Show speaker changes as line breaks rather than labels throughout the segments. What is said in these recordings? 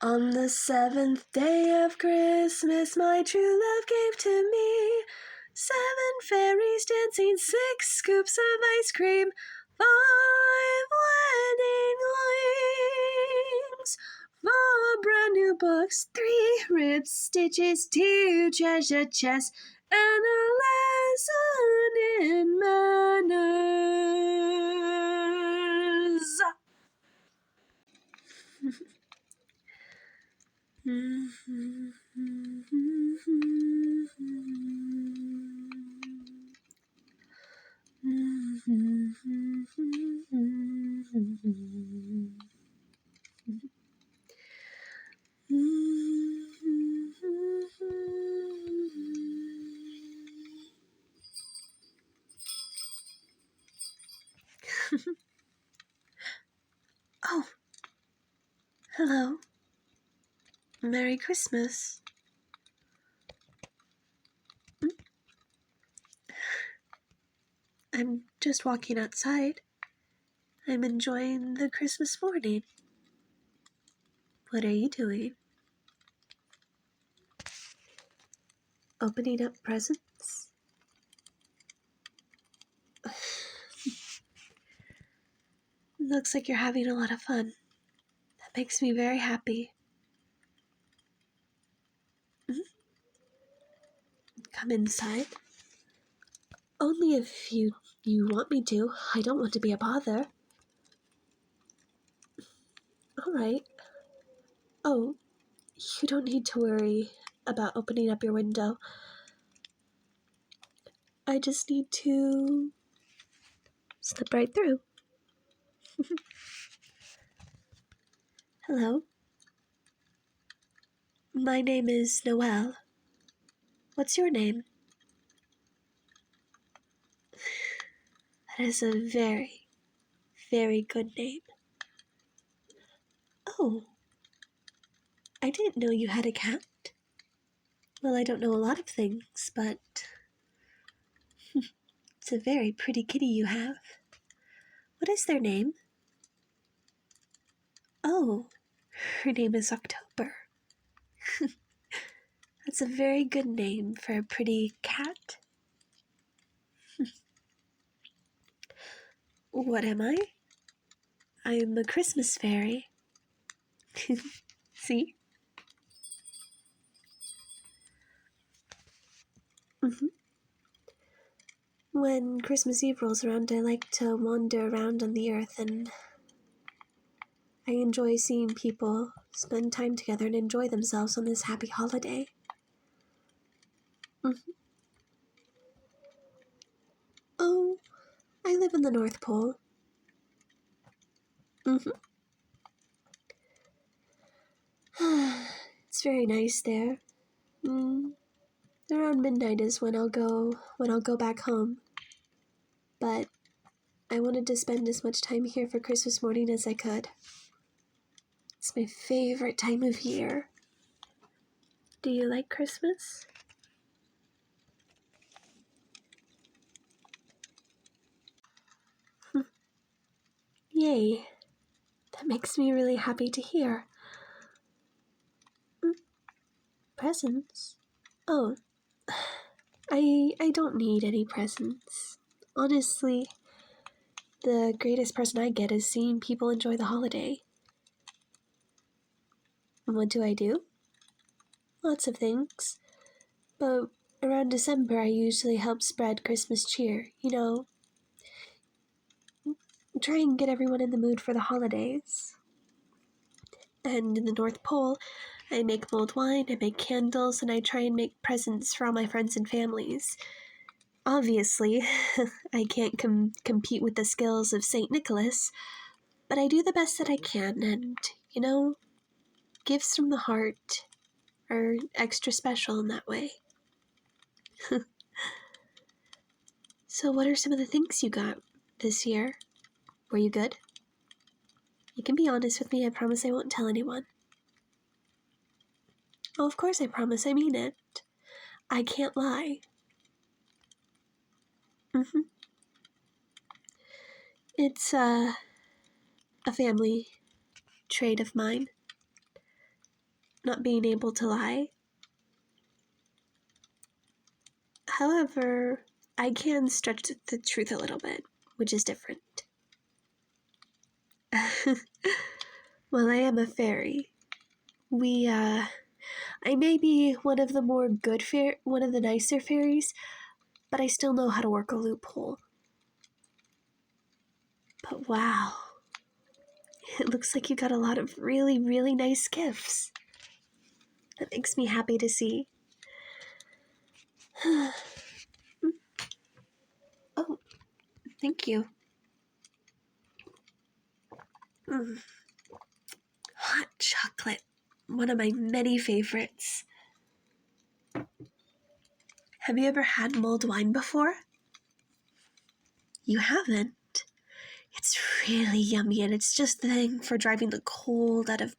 On the seventh day of Christmas, my true love gave to me 7 fairies dancing, 6 scoops of ice cream, 5 wedding rings, 4 brand new books, 3 ribbed stitches, 2 treasure chests, and a lesson in manners. Oh, hello. Merry Christmas. I'm just walking outside. I'm enjoying the Christmas morning. What are you doing? Opening up presents? Looks like you're having a lot of fun. That makes me very happy. Come inside. Only if you want me to. I don't want to be a bother. Alright. Oh, you don't need to worry about opening up your window. I just need to slip right through. Hello. My name is Noelle. What's your name? That is a very, very good name. Oh, I didn't know you had a cat. Well, I don't know a lot of things, but it's a very pretty kitty you have. What is their name? Oh, her name is October. That's a very good name for a pretty cat. What am I? I'm a Christmas fairy. See? When Christmas Eve rolls around, I like to wander around on the earth, and I enjoy seeing people spend time together and enjoy themselves on this happy holiday. Oh, I live in the North Pole. It's very nice there. Around midnight is when I'll go back home. But I wanted to spend as much time here for Christmas morning as I could. It's my favorite time of year. Do you like Christmas? Yay. That makes me really happy to hear. Presents? Oh, I don't need any presents. Honestly, the greatest present I get is seeing people enjoy the holiday. What do I do? Lots of things. But around December, I usually help spread Christmas cheer. Try and get everyone in the mood for the holidays. And in the North Pole, I make mulled wine, I make candles, and I try and make presents for all my friends and families. Obviously, I can't compete with the skills of St. Nicholas, but I do the best that I can, and, gifts from the heart are extra special in that way. So what are some of the things you got this year? Were you good? You can be honest with me, I promise I won't tell anyone. Oh, of course I promise, I mean it. I can't lie. It's a family trait of mine. not being able to lie. However, I can stretch the truth a little bit, which is different. Well, I am a fairy. I may be one of the one of the nicer fairies, but I still know how to work a loophole. But wow, it looks like you got a lot of really, really nice gifts. That makes me happy to see. Oh, thank you. Hot chocolate, one of my many favorites. Have you ever had mulled wine before? You haven't? It's really yummy, and it's just the thing for driving the cold out of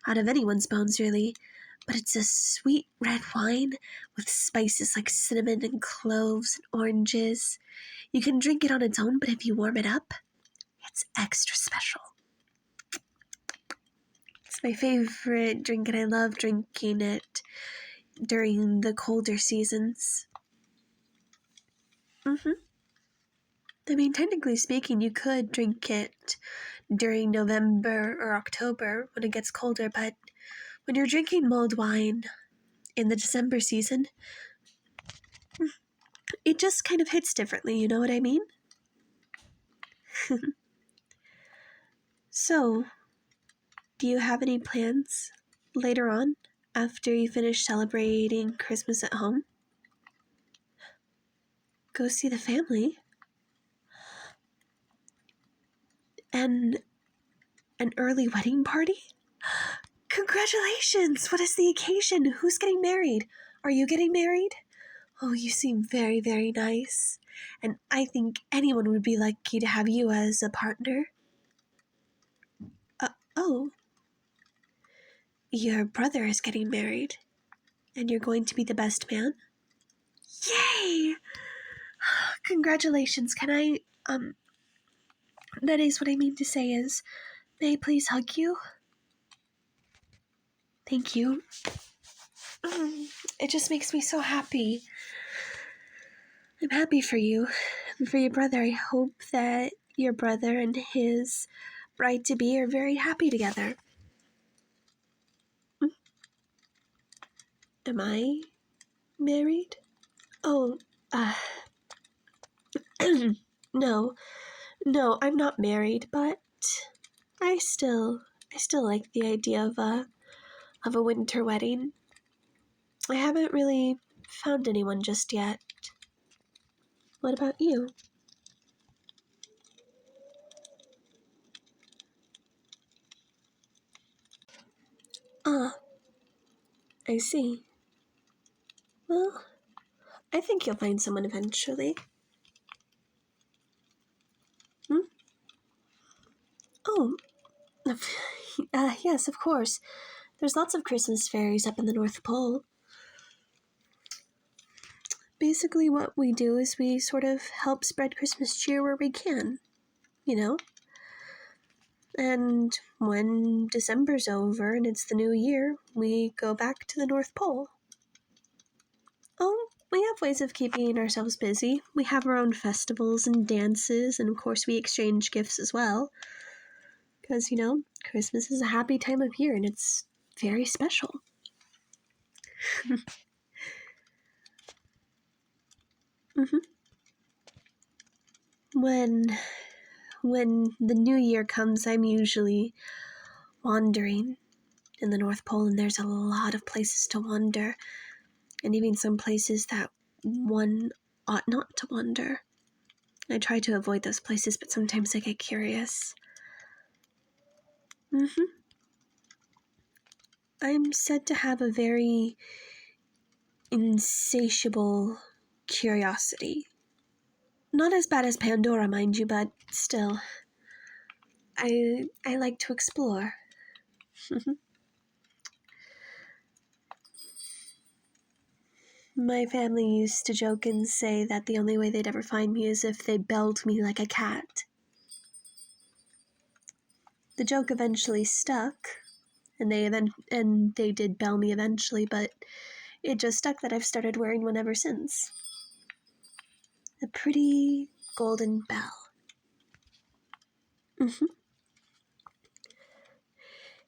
anyone's bones, really. But it's a sweet red wine with spices like cinnamon and cloves and oranges. You can drink it on its own, but if you warm it up, it's extra special. It's my favorite drink, and I love drinking it during the colder seasons. I mean, technically speaking, you could drink it during November or October when it gets colder, but when you're drinking mulled wine in the December season, it just kind of hits differently, you know what I mean? So, do you have any plans later on after you finish celebrating Christmas at home? Go see the family? And an early wedding party? Congratulations! What is the occasion? Who's getting married? Are you getting married? Oh, you seem very, very nice. And I think anyone would be lucky to have you as a partner. Oh, your brother is getting married, and you're going to be the best man? Yay! Congratulations. That is what I mean to say is, may I please hug you? Thank you. It just makes me so happy. I'm happy for you and for your brother. I hope that your brother and his bride-to-be are very happy together. Am I married? Oh, no, I'm not married, but I still like the idea of a winter wedding. I haven't really found anyone just yet. What about you? Ah, I see. Well, I think you'll find someone eventually. Oh, yes, of course. There's lots of Christmas fairies up in the North Pole. Basically, what we do is we sort of help spread Christmas cheer where we can, you know? And when December's over and it's the new year, we go back to the North Pole. Oh, we have ways of keeping ourselves busy. We have our own festivals and dances, and of course we exchange gifts as well. Because, Christmas is a happy time of year and it's very special. When the new year comes, I'm usually wandering in the North Pole, and there's a lot of places to wander, and even some places that one ought not to wander. I try to avoid those places, but sometimes I get curious. I'm said to have a very insatiable curiosity. Not as bad as Pandora, mind you, but still. I like to explore. My family used to joke and say that the only way they'd ever find me is if they belled me like a cat. The joke eventually stuck, and they did bell me eventually, but it just stuck that I've started wearing one ever since. A pretty golden bell.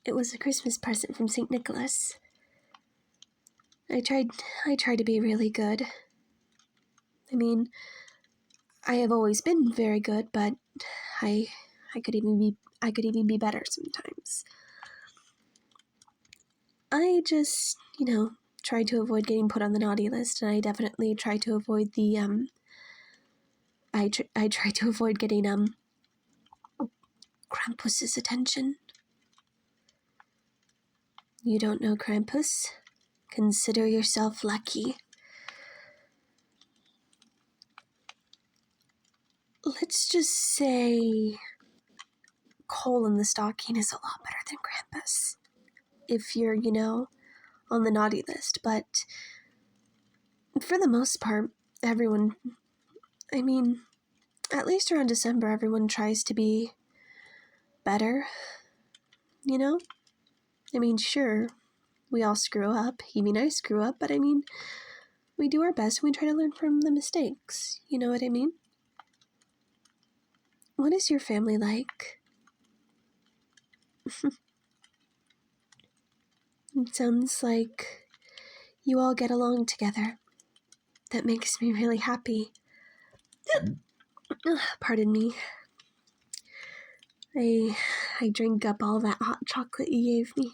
It was a Christmas present from St. Nicholas. I tried to be really good. I mean, I have always been very good, but I could even be better sometimes. I just, tried to avoid getting put on the naughty list, and I definitely tried to avoid the I tried to avoid getting Krampus's attention. You don't know Krampus? Consider yourself lucky. Let's just say coal in the stocking is a lot better than Krampus. If you're, on the naughty list. But for the most part, everyone, at least around December, everyone tries to be better, Sure, we all screw up. I screw up, but we do our best and we try to learn from the mistakes. You know what I mean? What is your family like? It sounds like you all get along together. That makes me really happy. Pardon me. I drank up all that hot chocolate you gave me.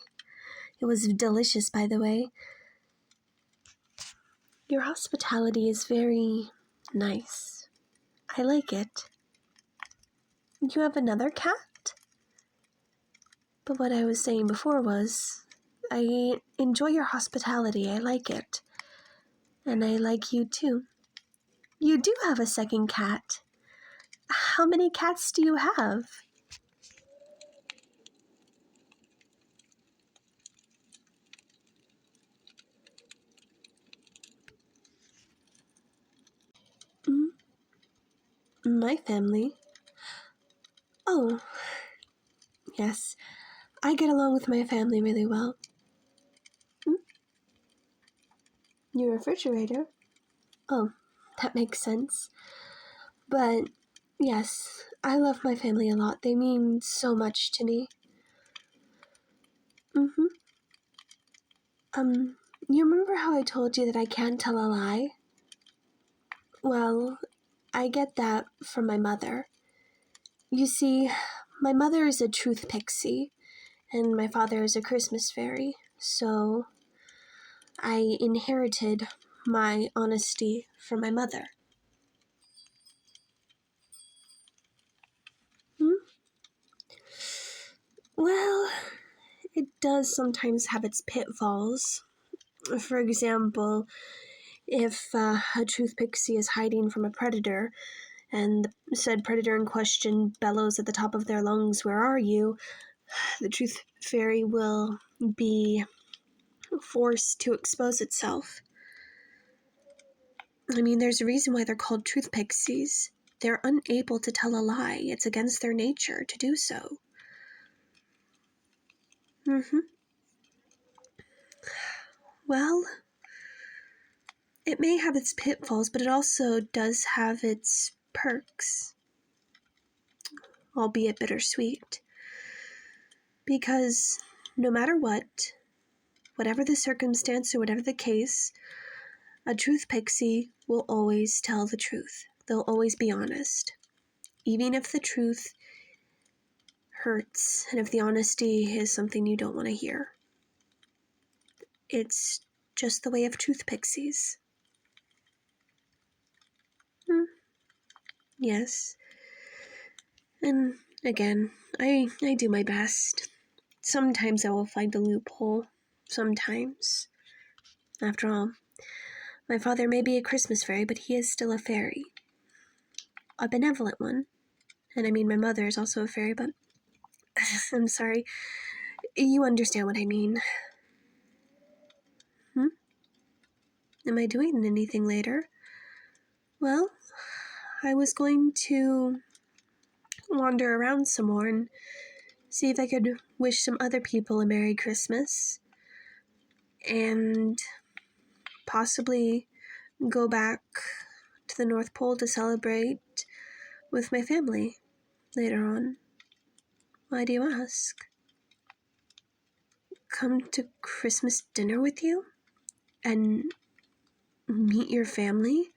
It was delicious, by the way. Your hospitality is very nice. I like it. You have another cat? But what I was saying before was, I enjoy your hospitality. I like it. And I like you too. You do have a second cat. How many cats do you have? My family? Oh, yes. I get along with my family really well. Your refrigerator? Oh, that makes sense. But, yes, I love my family a lot. They mean so much to me. You remember how I told you that I can't tell a lie? Well, I get that from my mother. You see, my mother is a truth pixie, and my father is a Christmas fairy, so I inherited my honesty from my mother. Well, it does sometimes have its pitfalls. For example, if a truth pixie is hiding from a predator, and the said predator in question bellows at the top of their lungs, "Where are you?" the truth fairy will be forced to expose itself. There's a reason why they're called truth pixies. They're unable to tell a lie. It's against their nature to do so. Well, it may have its pitfalls, but it also does have its perks, albeit bittersweet. Because no matter what, whatever the circumstance or whatever the case, a truth pixie will always tell the truth. They'll always be honest. Even if the truth hurts and if the honesty is something you don't want to hear. It's just the way of truth pixies. Yes. And again, I do my best. Sometimes I will find a loophole. Sometimes. After all, my father may be a Christmas fairy, but he is still a fairy. A benevolent one. And my mother is also a fairy, but I'm sorry. You understand what I mean. Am I doing anything later? Well, I was going to wander around some more and see if I could wish some other people a Merry Christmas, and possibly go back to the North Pole to celebrate with my family later on. Why do you ask? Come to Christmas dinner with you? And meet your family?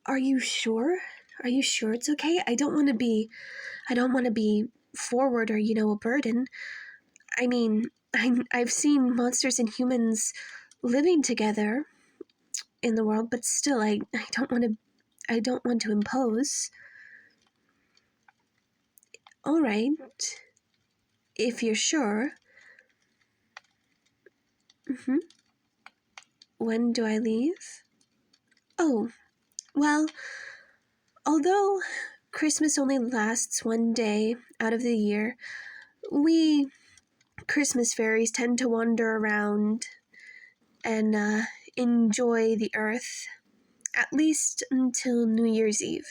Are you sure? Are you sure it's okay? I don't want to be forward or, a burden. I mean, I've seen monsters and humans living together in the world, but still, I don't want to impose. All right, if you're sure. When do I leave? Oh, well, although Christmas only lasts one day out of the year, we Christmas fairies tend to wander around and enjoy the earth, at least until New Year's Eve.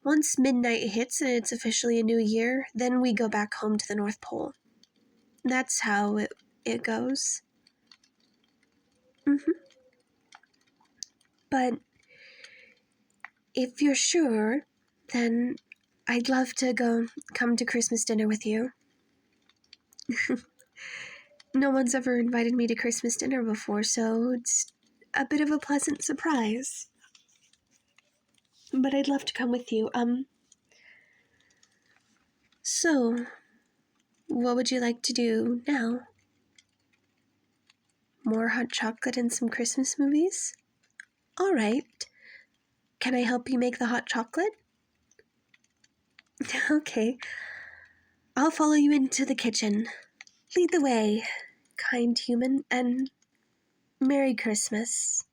Once midnight hits and it's officially a new year, then we go back home to the North Pole. That's how it goes. But if you're sure, then I'd love to come to Christmas dinner with you. No one's ever invited me to Christmas dinner before, so it's a bit of a pleasant surprise. But I'd love to come with you. So, what would you like to do now? More hot chocolate and some Christmas movies? All right. Can I help you make the hot chocolate? Okay. I'll follow you into the kitchen. Lead the way, kind human, and Merry Christmas.